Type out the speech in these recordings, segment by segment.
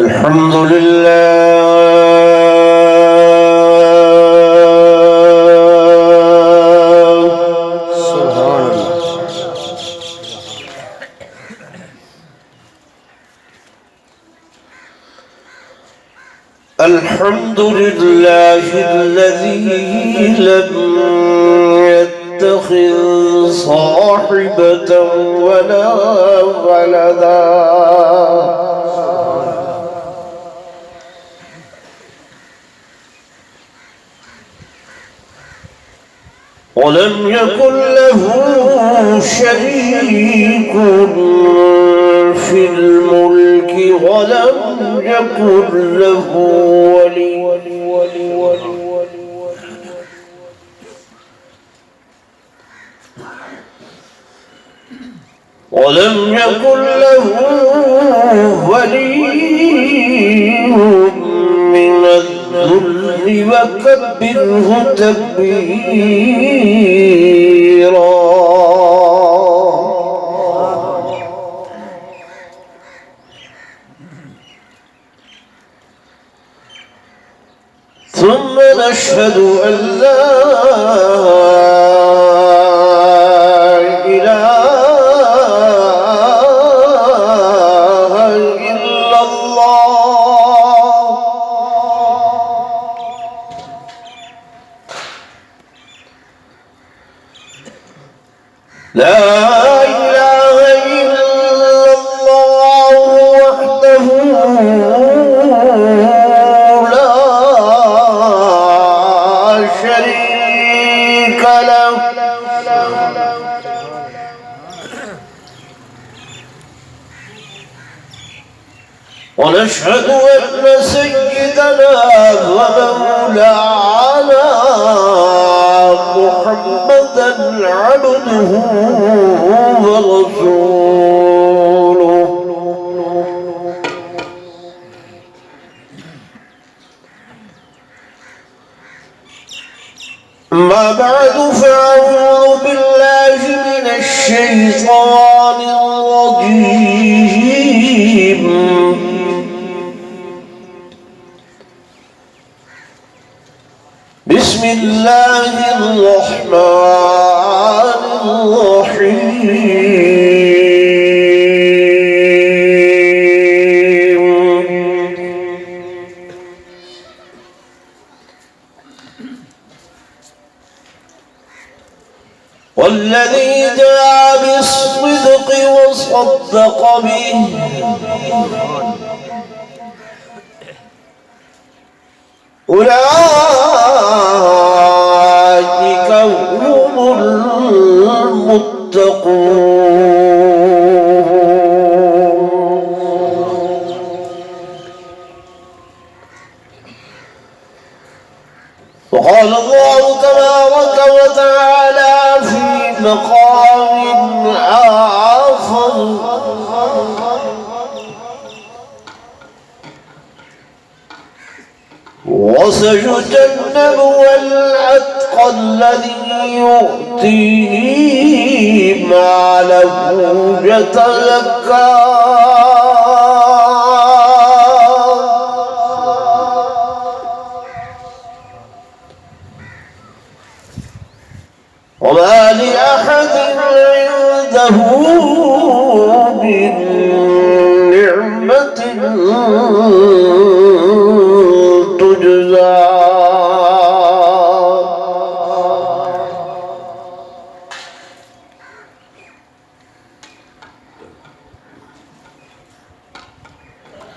الحمد لله سبحان الله. الحمد لله الذي لم يتخذ صاحبة ولا ولدا ولم يكن له شريك في الملك ولم يكن له ولي ولم يكن له ولي من الذل وكبره تكبيرا. ثم نشهد أن لا إله إلا الله لا إله إلا الله وحده شريك له ونشهد أن سيدنا ومولانا محمدا عبده ورسوله. ما بعد فأعوذ بالله من الشيطان الرجيم. بسم الله الرحمن الرحيم. والذي جاء بالصدق وصدق به أولئك هم المتقون. وقال الله تبارك وتعالى في مقام آخر: وسيجنبها الأتقى الذي يؤتي ماله يتزكى وما لأحد عنده من نعمة تجزى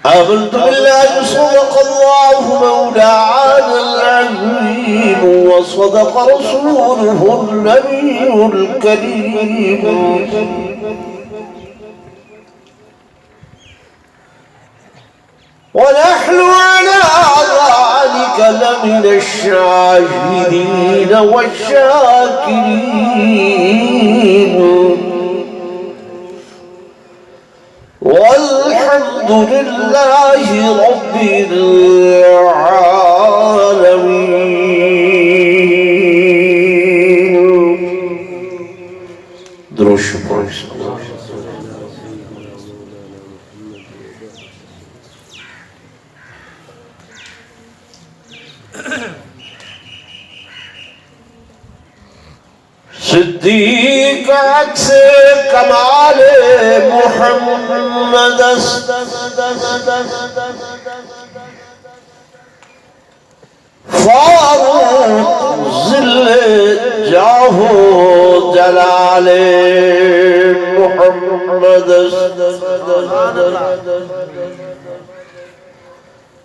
آمنت بالله صدق الله مولانا العظيم وصدق رسوله النبي الكريم. ونحن على ذلك لمن الشاهدين والشاكرين. والحمد لله رب العالمين. دروش بريس صدیق عکس کمال محمد است، فاروق ظل جاہ و جلال محمد است،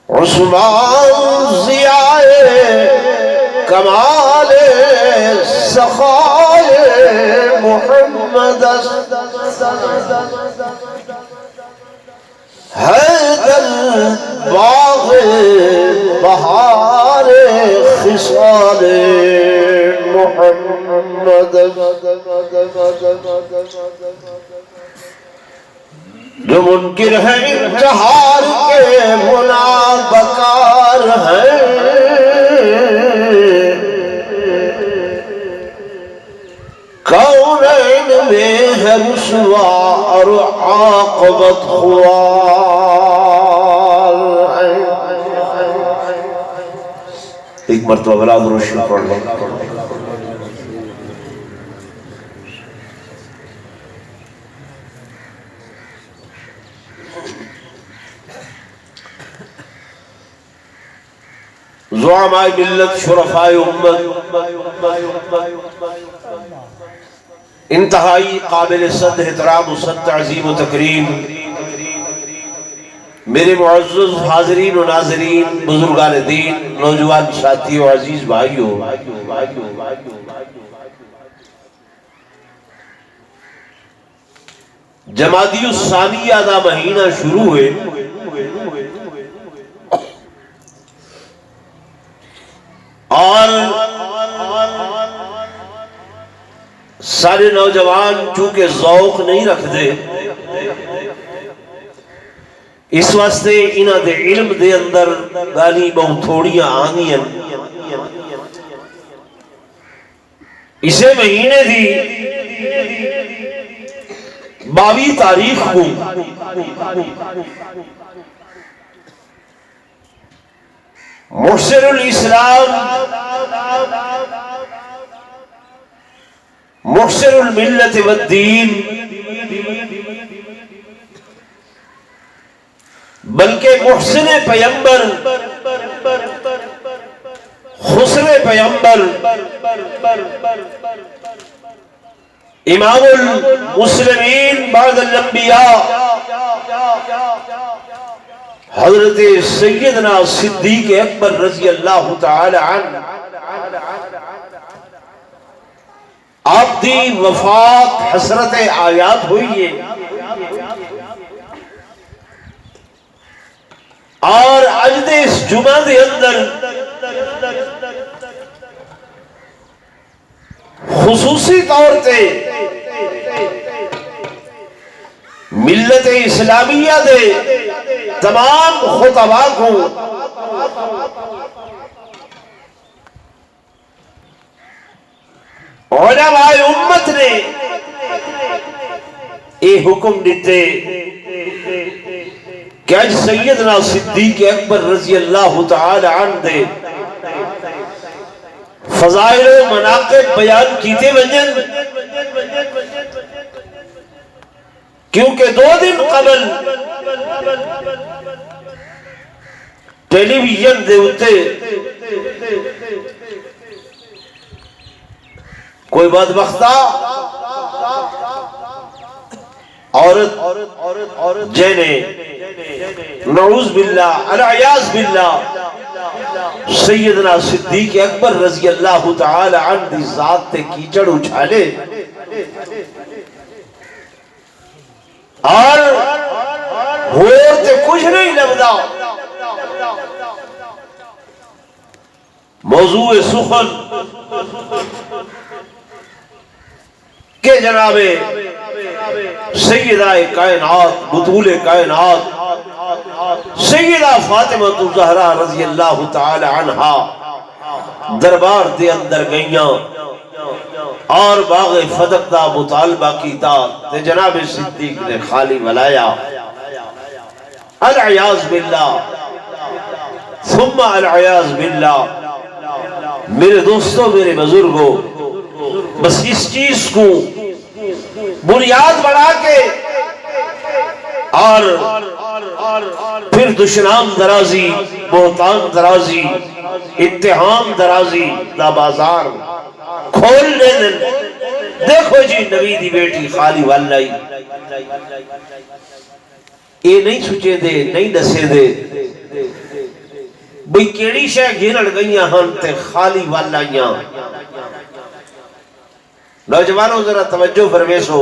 عثمان ضیاء کمال سخائے محمد است، حیدر باغ بہار خصال محمد است، جو منکر ہے انتحار کے منابکار ہیں، کونین میں ہے رسوا اور عاقبت خوار ہے۔ ایک مرتبہ بلاد روشن پڑھ لیں۔ زعماء ملت، شرفاء امت، انتہائی قابل صد احترام و صد تعظیم و تکریم میرے معزز حاضرین و ناظرین، بزرگان دین، نوجوان ساتھیوں، عزیز بھائیوں، جمادی الثانیہ دا مہینہ شروع ہوئے، اور سارے نوجوان چونکہ ذوق نہیں رکھتے، اس واسطے انہاں دے علم دے اندر گالی بہت تھوڑیاں آنی ہیں۔ اسے مہینے دی 22 تاریخ کو محسن الاسلام، محسن الملت والدین، بلکہ محسن پیمبر، خسر پیمبر، امام المسلمین بعد الانبیاء، حضرت سیدنا صدیق اکبر رضی اللہ تعالی عنہ، آپ دی وفات حسرت آیات ہوئی ہے، اور اج دے اس جمعہ دے اندر خصوصی طور تے ملت اسلامیہ دے تمام خطباء کو علماء امت نے اے حکم دیتے کہ آج سیدنا صدیق اکبر رضی اللہ تعالی عنہ دے فضائل و مناقب بیان کیتے ونجن، کیونکہ 2 دن قبل ٹیلی ویژن دے اتے کوئی بدبختہ عورت جینے نعوذ باللہ العیاذ باللہ سیدنا صدیق اکبر رضی اللہ تعالی عنہ دی ذات تے کیچڑ اچھالے، اور ہور تے کچھ نہیں لبدا، موضوع سخن کہ جناب سیدہ کائنات، بطول کائنات سیدہ فاطمہ الزہرا رضی اللہ تعالی عنہا دربار دے اندر گئیاں اور باغ فتح دا مطالبہ کیتا تے جناب صدیق نے خالی ولایا، العیاذ باللہ ثم العیاذ باللہ۔ میرے دوستوں، میرے بزرگوں، بس اس چیز کو بنیاد بنا کے اور پھر دشنام درازی، بہتان درازی، اتہام درازی دا بازار کھول لے دن. دیکھو جی نبی دی بیٹی خالی والائی اے نہیں سوچے دے، نہیں دسے دے بھئی کیڑی شے گھنڑ گئیاں ہم تے خالی والائیاں. نوجوانوں ذرا توجہ فرمیسو،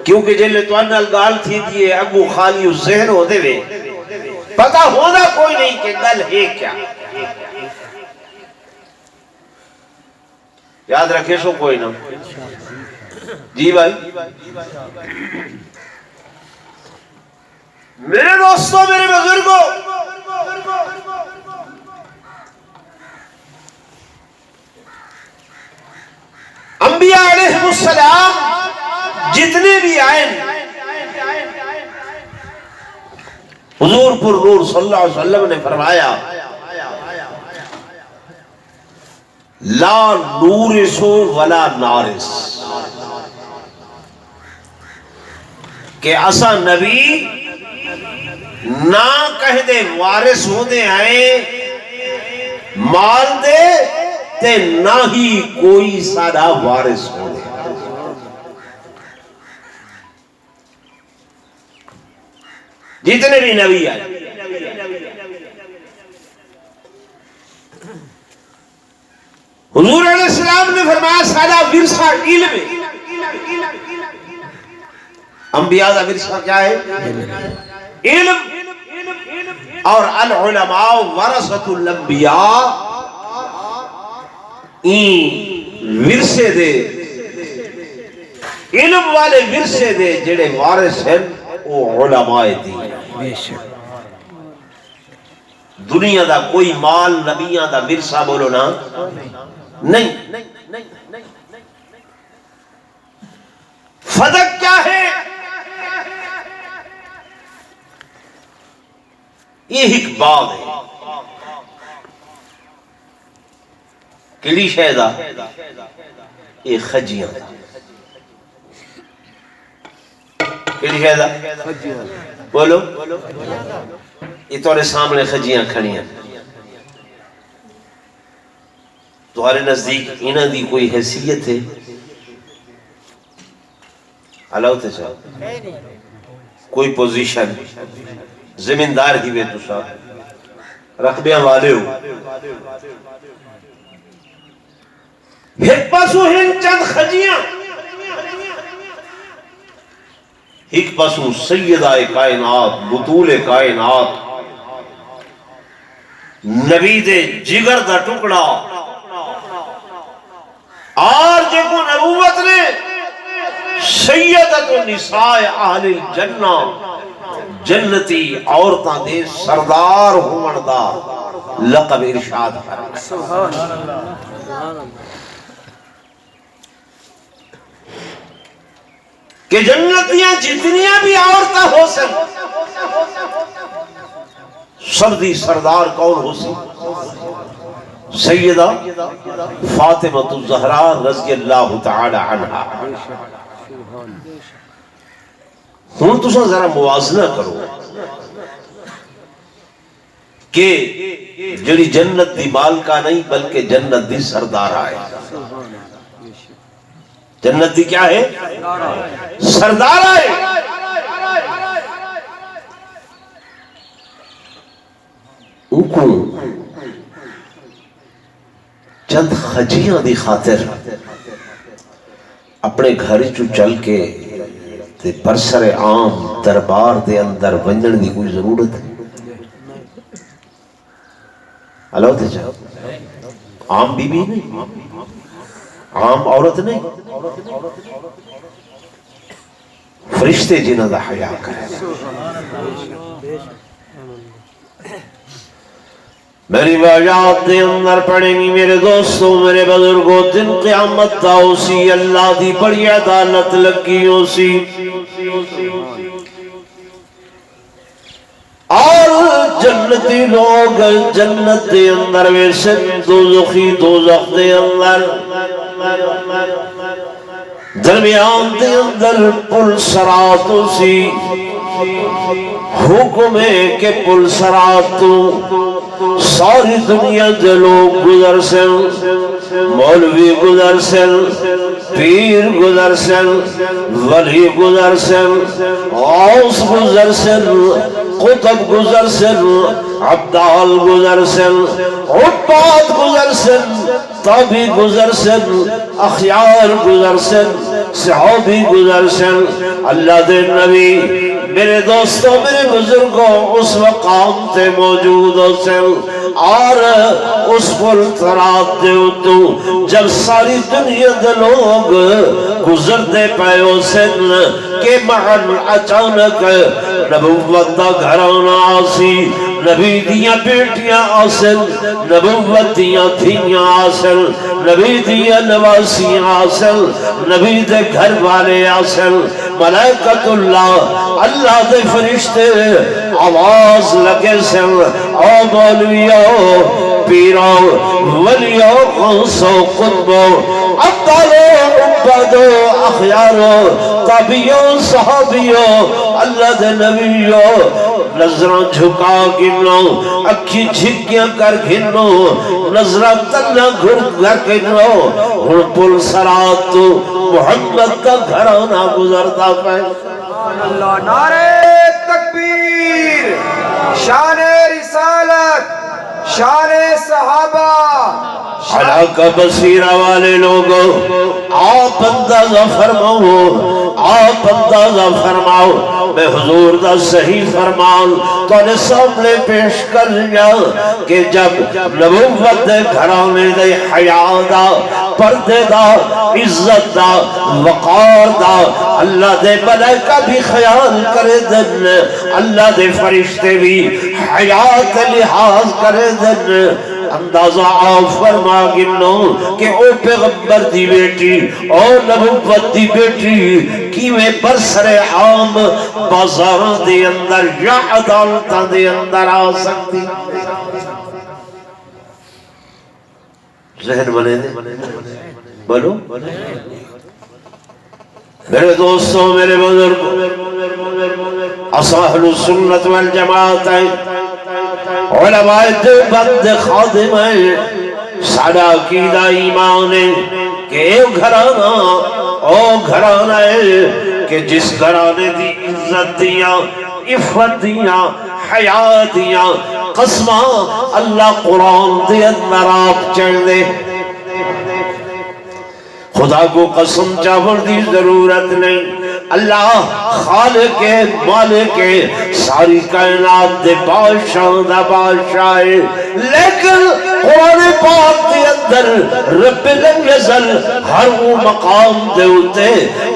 کیونکہ جلے تو انال گال تھی دیئے اگو خالی اس ذہن ہو دے وے پتہ ہونا کوئی نہیں کہ گل ہے کیا. یاد رکھے سو کوئی نہ. جی بھائی میرے دوستوں، میرے بزرگوں، انبیاء علیہ السلام جتنے بھی آئے حضور پر نور صلی اللہ علیہ وسلم نے فرمایا لا نورس ولا نارس، کہ اسا نبی نہ کہہ دے وارث ہو دے آئے مال دے تے نہ ہی کوئی سارا وارث ہو دے. جتنے بھی نبی آئے حضور علیہ السلام نے فرمایا سارا ورثہ علم ہے. انبیاء کا ورثہ کیا ہے؟ علم. اور العلماء ورثۃ الانبیاء، این ورثے دے علم والے ورثے دے جڑے وارث ہیں وہ علماء دی. دنیا دا کوئی مال نبیاں دا ورثہ بولو نا نہیں. فرق کیا ہے؟ یہ ایک باغ ہے. کیڑی شے دا؟ یہ خجیاں. کیڑی شے دا؟ بولو. یہ تمہارے سامنے خجیاں کھڑیاں. تمہارے نزدیک انہاں دی کوئی حیثیت ہے؟ اللہ تے چاہو کوئی پوزیشن زمیندار ہی بے تو صاحب رقبیاں والے ہو. ایک پاسو ہیں چند خجیاں، ایک پاسو سیدہ کائنات، بطول کائنات، نبی دے جگر دا ٹکڑا، اور جے کو نبوت نے سیدت النساء اہل الجنہ، جنتی عورتاں دے سردار ہون دا لقب ارشاد فرمایا. سبحان اللہ. کہ جنتیاں جتنیاں بھی عورتاں ہو سن سب دی سردار کون ہو سن؟ سیدہ فاطمہ الزہرا رضی اللہ تعالی عنہا. ہوں تسا ذرا موازنہ کرو کہ جڑی جنت دی مالکہ نہیں بلکہ جنت دی سردار آئے. جنت دی کیا ہے؟ سردار آئے. اوکو چند خجیاں دی خاطر اپنے گھر چو چل کے تے برسر عام دربار دے اندر ونجن دی کوئی ضرورت ہے؟ اللہ تے چاہو عام بی بی نہیں، عام عورت نہیں، فرشتے جنہ دا حیاء کرے. میری واجات دے اندر پڑھیں گی میرے دوستوں، میرے بزرگوں، دن قیامت دا اسی اللہ دی بڑی عدالت لگی اسی. اور جنتی لوگ جنت دے اندر ویسن دوزخی دوزخ دے اندر درمیان دے اندر پل سراتو سی حکم ہے کہ پل سراتو ساری دنیا دے لوگ گزر سن مولوی گزر سن پیر گزر سن ولی گزر سن غوث گزر سن قطب گزر سن عبدال گزر سن عباد گزر سن تابی گزر سن اخیار گزر سن صحابی گزر سن اللہ دے نبی میرے دوستوں میرے بزرگوں اس مقام تے موجود ہو سن اور اس پل سرات دے اتو جب ساری دنیا دے لوگ گزرتے پائے ہو سن کہ محل اچانک نبوت دا گھرانا آسی نبی دیاں بیٹیاں آسن نبوت دیاں دھیاں آسن نبی دیاں نواسیاں آسن نبی دے گھر والے آسن ملائکت اللہ دے فرشتے آواز لگے سن او مولویو پیرو ولیو غوثو قطبو عبدالو عبادو اخیارو تابیو صحابیو اللہ دے نبیو نظروں جھکا گنو اکھی جھکیاں کر گنو نظرہ تنہ گھر گنو ہن پل سرات تو محمد کا گھرانا گزرتا پہ اللہ نعرہ تکبیر شان رسالت شان صحابہ حلاقہ بصیرہ والے لوگوں آپ اندازہ فرماؤ آپ اندازہ فرماؤ میں حضور دا صحیح فرمان تو نے سامنے پیش کر لیا کہ جب نبوت دے گھرانے دے حیاء دا پردے دا عزت دا وقار دا اللہ دے ملائکہ بھی خیال کرے دن اللہ دے فرشتے بھی حیات لحاظ کرے دن اندازہ آپ فرما گنو کہ او پیغمبر دی بیٹی او نبوت دی بیٹی کیویں برسر عام بازاروں دے اندر یا عدالتہ دے اندر آ سکتی ذہن بنے دے بنو میرے دوستوں میرے بزرگ اصحاب السنت والجماعت علماء دیوبند خادم ہیں ساڑا عقیدہ ایمان ہے کہ اے گھرانا ہے کہ جس گھرانے دی عزت دیاں عفت دیاں حیاء دیاں قسمہ اللہ قرآن دے اندر آپ چڑھ دے خدا کو قسم چاول دی ضرورت نہیں اللہ خالق ہے مالک ہے ساری کائنات دے بادشاہ دا بادشاہ ہے لیکن قرآن پاک دے اندر رب لم یزل ہر وہ مقام دے ہوتے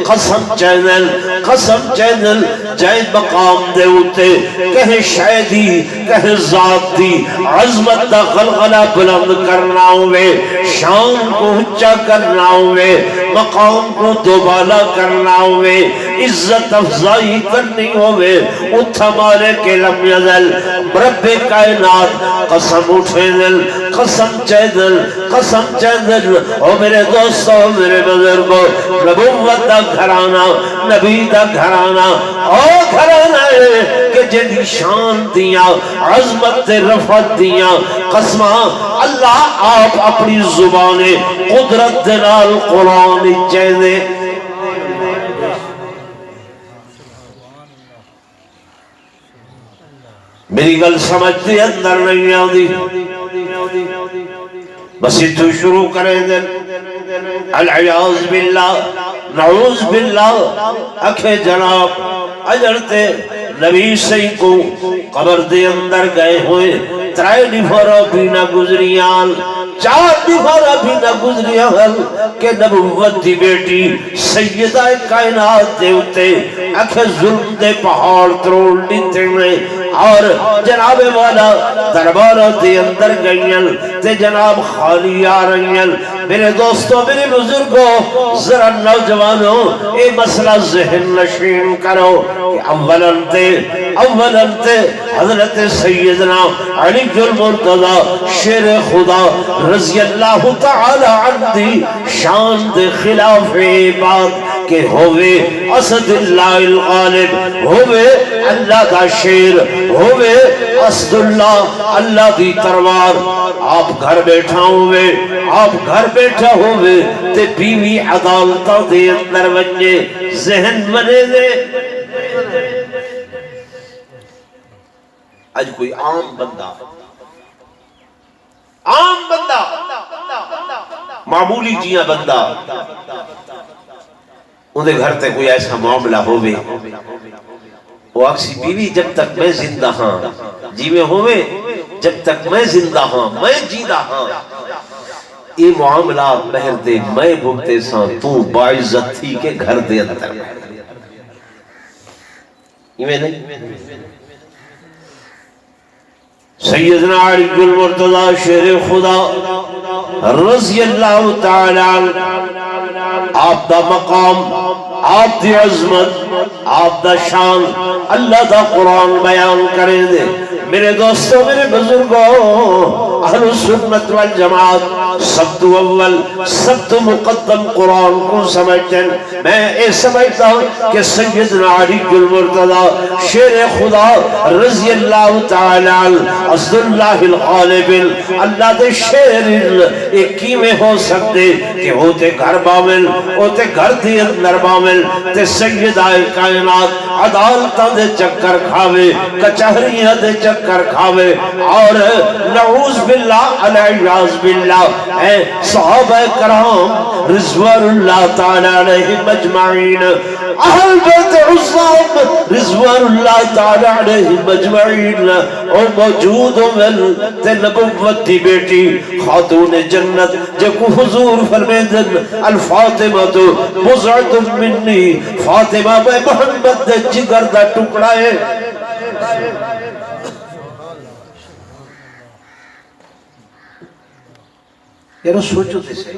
قسم چینل جائے مقام دے ہوتے کہیں شہدی کہیں ذات دی عظمت دا غلغلہ بلند کرنا ہوئے شان کو اونچا کرنا ہوئے مقام کو دوبالا کرنا ہوئے عزت افضائی کرنی ہوئے اتھا مالے کے لم یزل رب کائنات قسم اٹھے دل قسم چیدل او میرے دوستو میرے بزرگو نبوت دا گھرانا نبی دا گھرانا او گھرانا ہے کہ جنہی شان دیاں عظمت رفت دیاں قسمہ اللہ آپ اپنی زبان قدرت دلال قرآن چیدے میری گل سمجھتے اندر نہیں آدھی بس تو شروع کریں دن العیاذ باللہ نعوذ باللہ اکھے جناب اجرتے نبی سی کو قبر دے اندر گئے ہوئے ترائے نفرہ بھی نہ گزریان 4 نفرہ بھی نہ گزریان کہ نبوت دی بیٹی سیدہ کائنات دے ہوتے اکھے ظلم دے پہاڑ تروڑ لیتے ہیں اور جناب والا دربارہ دے اندر گئیل تے جناب خالی آ رہیل میرے دوستوں میرے بزرگوں ذرا نوجوانوں اے مسئلہ ذہن نشین کرو کہ اولاً تے حضرت سیدنا علی المرتضی شیر خدا رضی اللہ تعالی عنہ دی شان دے خلاف بات کہ ہوئے اسد اللہ الغالب، ہوئے اللہ دا شیر، ہوئے اسد اللہ دی تروار. آپ گھر بیٹھا ہوئے، آپ گھر بیٹھا ہوئے تے بیوی عدالتہ دے اندر ونجے ذہن بنے دے. آج کوئی عام بندہ معمولی جیاں بندہ انہیں گھر تے کوئی ایسا معاملہ ہوئے وہ اکسی بیوی جب تک میں زندہ ہاں جی میں ہوئے، جب تک میں زندہ ہاں میں جیدہ ہاں یہ معاملہ بہر دے میں بھگتے ساں تو باعزت تھی کہ گھر دے اندر یہ میں نہیں. سیدنا علی المرتضی شیر خدا رضی اللہ تعالی عنہ آپ دا مقام، آپ دی عظمت، آپ دا شان اللہ دا قرآن بیان کریں دے. میرے دوستوں میرے بزرگوں اہل سنت والجماعت سبت اول سبت مقدم قرآن کو سمجھتے ہیں. میں اے سمجھتا ہوں کہ سیدنا علی المرتضی شیر خدا رضی اللہ تعالی عنہ اسد اللہ الغالب اللہ دے شیر ایک کیمیں ہو سکتے کہ ہوتے گھر بامل، ہوتے گھر دی اندر بامل تے سیدہ کائنات عدالتہ دے چکر کھاوے، کچہریاں دے چکر کھاوے اور نعوذ باللہ علیہ باللہ اے صحابہ کرام رضوان اللہ تعالی علیہ مجمعین اہل بیت عصام رضوان اللہ تعالی علیہ مجمعین اور موجود ہوئے تے نبوت دی بیٹی خاتون جنت جب کو حضور فرمیدن الفاطمہ تو بضعت منی فاطمہ میں محمد دے جگر دا ٹکڑا ہے. یارو سوچو تے سے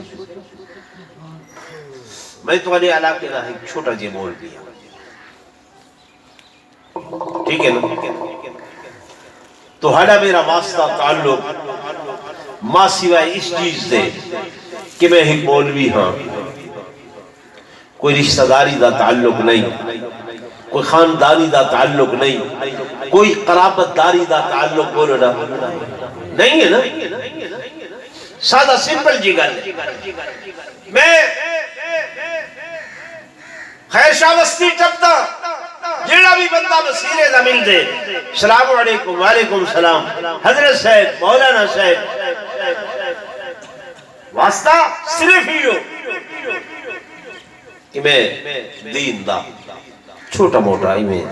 میں تو علی علاقے کا ایک چھوٹا جی بول دیا ٹھیک ہے نا. تو ہڑا میرا واسطہ تعلق ماں سوائے اس چیز دے کہ میں ایک مولوی ہاں، کوئی رشتہ داری دا تعلق نہیں، کوئی خاندانی دا تعلق نہیں، کوئی قرابت داری دا تعلق بولنا نہیں ہے نا. سادہ سمپل جی گل میں خیر شاہ وسطی ٹپتا جیڑا بھی بندہ مسیرے دا مل دے السلام علیکم وعلیکم السلام حضرت صاحب مولانا صاحب واسطہ صرف ہی ہو کہ میں دین دا چھوٹا موٹا ہی میں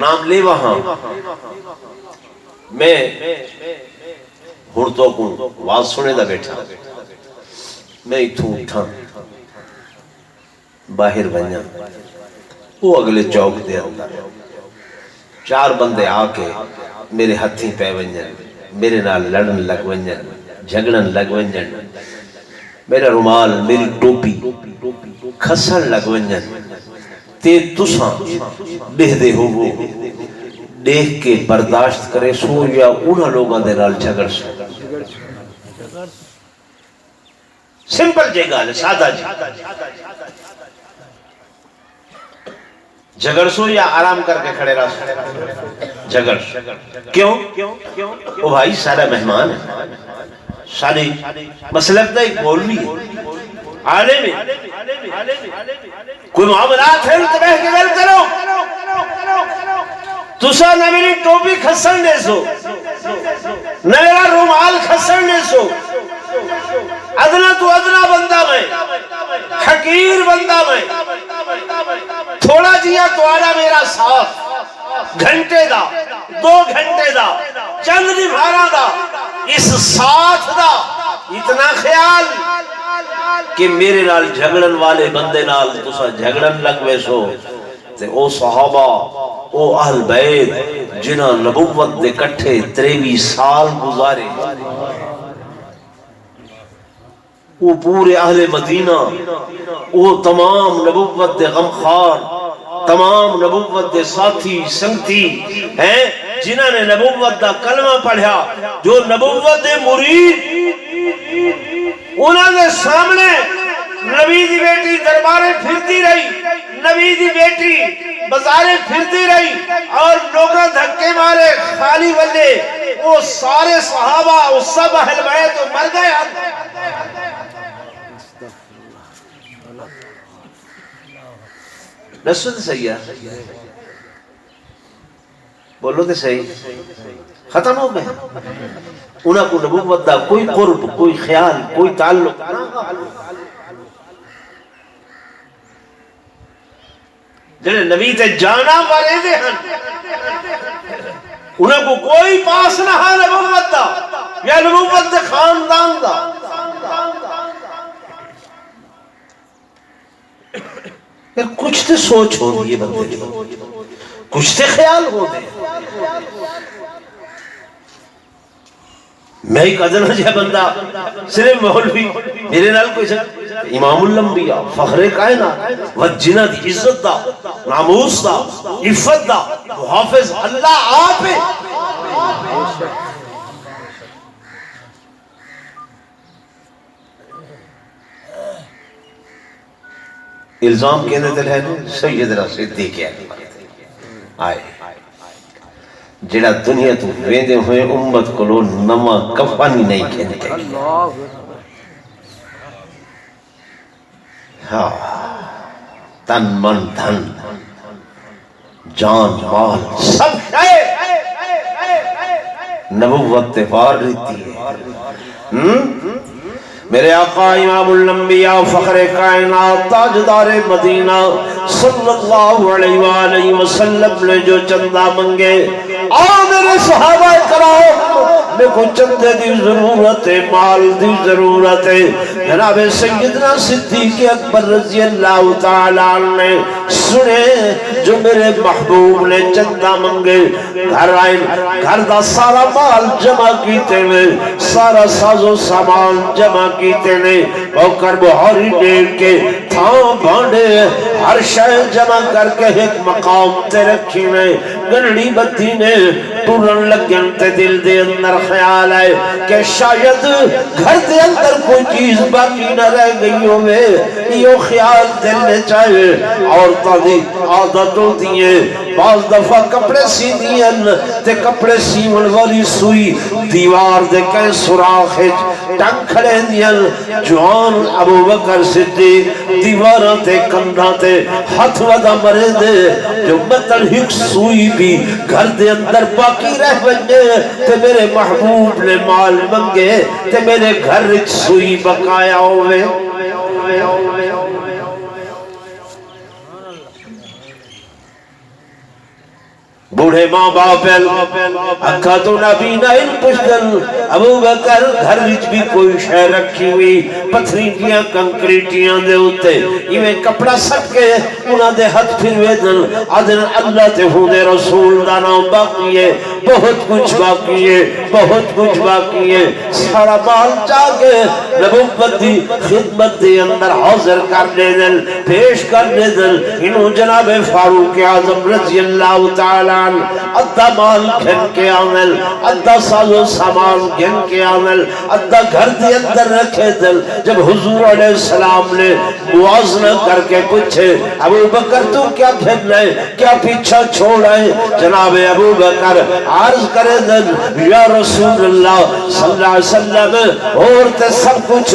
نام لے وہاں میں ہردوں کو واز سنے دا بیٹھا میں اتھوں اٹھا باہر بنیا وہ اگلے چوک دے اندر چار بندے آکے میرے ہتھیں پہ ونجن میرے نال لڑن لگ ونجن جھگڑن لگ ونجن میرا رومال میری ٹوپی کھسن لگ ونجن تے تساں بہ دے ہو وہ دیکھ کے برداشت کرے سو یا انہا لوگاں دے نال جھگڑ سو. سمپل جے گال سادہ جی جھگڑ سو یا آرام کر کے کھڑے رہا سو جھگڑ. کیوں؟ وہ بھائی سارا مہمان ہے، ساری مسلک دا ایک مولوی ہے، عالم ہے، کوئی معاملات ہے انتباہ کے گل کرو. تسا نہ میری ٹوپی کھسن دے سو نہ میرا رومال کھسن دے سو. ادنا تو ادنا بندہ میں، حقیر بندہ میں، تھوڑا جیا تو آرہا میرا ساتھ گھنٹے دا 2 گھنٹے دا چند نفارہ دا اس ساتھ دا اتنا خیال کہ میرے نال جھگڑن والے بندے نال تسا جھگڑن لگوے سو تے او صحابہ او اہل بیت جنہاں نبوت دے کٹھے 23 سال گزارے وہ پورے اہل مدینہ، وہ تمام نبوت دے غمخوار، تمام نبوت دے ساتھی سنگتی ہیں جنہاں نے نبوت دا کلمہ پڑھا، جو نبوت دے مرید، انہاں دے سامنے نبی دی بیٹی دربارے پھرتی رہی، نبی دی بیٹی بازارے پھرتی رہی اور لوگاں دھکے مارے خالی بلے، وہ سارے صحابہ وہ سب اہل بیت مر گئے۔ دسو تے صحیح ہے، بولو تے صحیح، ختم ہو گئے۔ انہاں کو نبوت دا کوئی قرب، کوئی خیال، کوئی تعلق۔ جنہیں نبی تے جانا والے دے ہن، انہاں کو کوئی پاس نہ ہے نبوت دا یا نبوت دے خاندان دا۔ یار کچھ تے سوچ ہو دیئے بندے دی، کچھ تے خیال ہو دے۔ میں ایک ادنا جہ بندہ صرف مولوی میرے نال کوئی سکتا، امام الانبیاء، فخر کائنات، وجنہ دی عزت دا، ناموس دا، عفت دا، محافظ اللہ آپ ہے۔ الزام کہنے دل ہے سیدنا صدیق اکبر آئے جڑا دنیا تو ویندے ہوئے امت کو لو نما کفانی نہیں کہنے کے ہاں تن من دھن جان مال سب شائع نبوت تفار رہتی ہے۔ میرے آقا امام الانبیاء فخر کائنات تاجدار مدینہ صلی اللہ علیہ وآلہ وسلم نے جو چندہ منگے، آؤ میرے صحابہ کرام میں کو چندے دی ضرورت ہے، مال دی ضرورت ہے۔ جناب سیدنا صدیق اکبر رضی اللہ تعالیٰ نے سنے جو میرے محبوب نے چندہ منگے، گھر آئیں، گھر دا سارا مال جمع کیتے میں، سارا ساز و سامان جمع کیتے نے، اوکر بہاری دیکھ کے تھاں بانڈے ہر شے جمع کر کے ایک مقام تے رکھی میں، گنڑی بدھی نے ٹورن لگن تے دل دے اندر خیال ہے کہ شاید گھر دے اندر کوئی چیز باقی نہ رہ گئی ہوئے، یہ خیال دل نے چاہے اور تاہی عادت ہوتی ہے بعض دفعہ کپڑے سی دین تے کپڑے سیمن والی سوئی دیوار دے کہیں سراخ ٹنگ کھڑے دین۔ جوان ابو بکر صدیق دیواراں تے کندھاں تے ہاتھ ودا مرے دے جو مطل ہک سوئی بھی گھر دے اندر باقی رہ بجے تے میرے محبوب نے مال منگے تے میرے گھر ایک سوئی بقایا ہوئے۔ بوڑھے ماں باپ اکھا تو نبی نہ ان پشدن ابو بکر گھر وچ بھی کوئی شے رکھی ہوئی پتھریاں کنکریٹیاں دے ہوتے ایویں کپڑا سٹ کے انہاں دے ہاتھ پھروے دن آدن اللہ تے ہوں دے رسول دا نام باقی ہے، بہت کچھ باقی ہے، بہت کچھ باقی ہے۔ سارا مال جاگے نبوت دی خدمت دے اندر حاضر کر دے دل، پیش کر دے دل۔ انہوں جناب فاروق اعظم رضی اللہ تعالیٰ ادھا مال گھن کے آمل، ادھا ساز و سامان گھن کے آمل، ادھا گھر دے اندر رکھے دل۔ جب حضور علیہ السلام نے موازنہ کر کے پوچھے ابو بکر تو کیا گھن ہے، کیا پیچھا چھوڑا ہے؟ جناب ابو بکر عرض کرے دل یا رسول اللہ صلی اللہ علیہ وسلم اور تے سب کچھ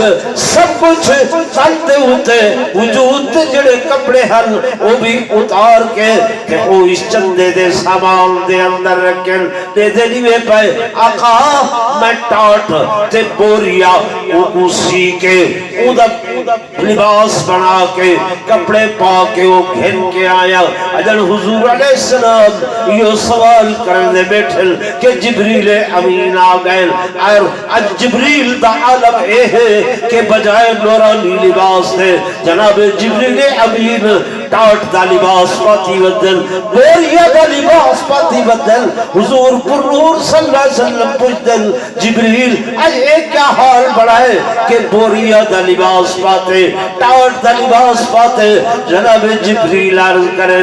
چلتے ہوتے وجود تے جڑے کپڑے ہن وہ بھی اتار کے کہ وہ اس چندے دے سامان دے اندر رکھن دے دے لیوے پائے۔ آقا میں ٹاٹ تے بوریا وہ سی کے لباس بنا کے کپڑے پا کے وہ گھن کے آیا۔ اجل حضور علیہ السلام یہ سوال کرنے بیٹھل کہ جبریل امین آ گئے اور اج جبریل دا عالم اے ہے کہ بجائے نورانی لباس دے جناب جبریل امین ٹاٹ دا لباس پاتی ودن بوریا دا لباس پاتی ودن حضور پر نور صلی اللہ علیہ وسلم پوچھدن جبریل آج ایک کیا حال بڑا ہے کہ بوریا دا لباس پاتے ٹاٹ دا لباس پاتے جناب جبریل عرض کریں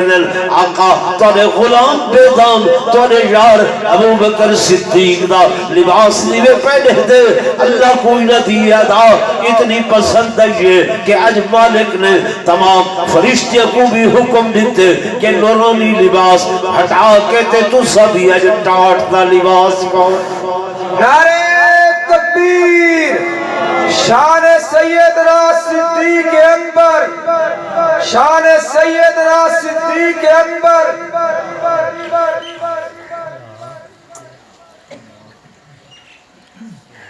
آقا توڑے غلام بیدام توڑے یار ابو بکر صدیق دا لباس لیوے پہنے دے اللہ کوئی نہ دیا دا اتنی پسند ہے یہ کہ آج مالک نے تمام فرشتوں کو بھی حکم دیتے کہ نورانی لباس ہٹا کے تے تو سبھی آج ٹاٹ دا لباس کو نعرہ تکبیر شان سیدنا صدیق اکبر شان سیدنا صدیق اکبر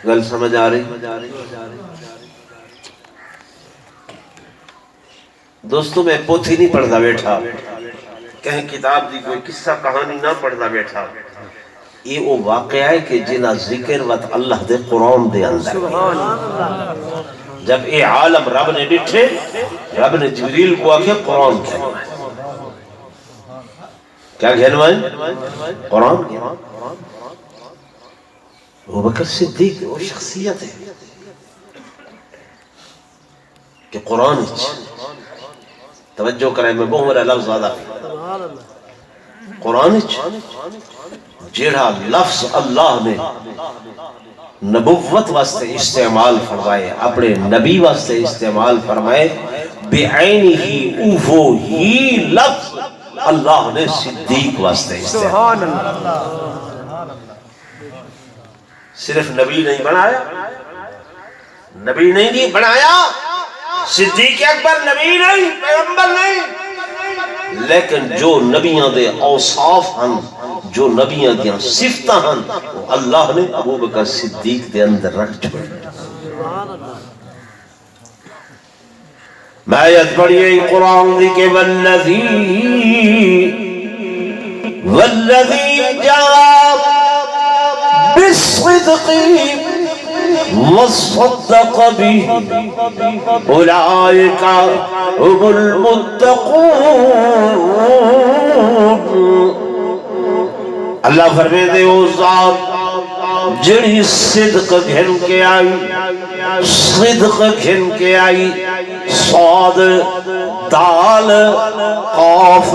گل سمجھ آ رہی دوستوں میں پوتھی نہیں پڑھتا بیٹھا کہیں کتاب دی کوئی قصہ کہانی نہ پڑھتا بیٹھا یہ وہ واقعہ ہے کہ جنہ ذکر وقت اللہ دے قرآن دے اندر جب اے عالم رب نے ڈٹھے رب نے جبریل کو آکے قرآن کہنوائے کیا کہنوائے قرآن ابو بکر صدیق وہ شخصیت ہے کہ قرآن توجہ کرے میں بہت میرا لفظ زیادہ قرآن جیڑا لفظ اللہ نے نبوت واسطے استعمال فرمائے اپنے نبی واسطے استعمال فرمائے بعینی ہی اوہو ہی لفظ اللہ نے صدیق واسطے استعمال صرف نبی نہیں بنایا نبی نہیں بنایا صدیق اکبر نبی نہیں پیغمبر نہیں لیکن جو نبیاں دے اوصاف ہن جو نبیاں دے صفتاں ہن اللہ نے ابو بکر صدیق دے اندر رکھ چھوڑے میں آیت پڑھئے قرآن دی کہ والذی جاب بالصدق وصدق به اولئک هم المتقون اللہ فرمے دے او ذات جڑی صدق گھن کے آئی صدق گھن کے آئی صاد دال قاف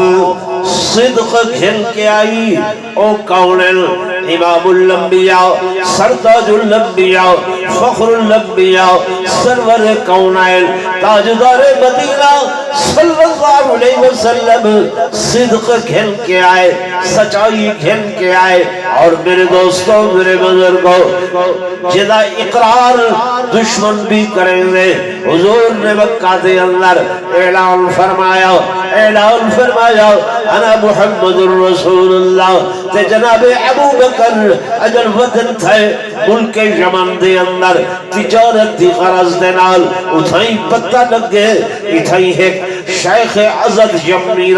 صدق گھن کے آئی او کونل امام الانبیاء سرداج الانبیاء فخر الانبیاء سرور کونائل تاجدار مدینہ صلی اللہ علیہ وسلم صدق گھن کے آئے سچائی گھن کے آئے اور میرے دوستوں میرے بزرگوں جدا اقرار دشمن بھی کریں گے حضور نے مکہ دے اندر اعلان فرمایا انا محمد الرسول اللہ تے جناب ابو بکر اجل وطن تھے ملک یمن دے اندر تجارت دی غرض دے نال اتھائی پتہ لگ گئے اتھائی ایک شیخ عزد یمنی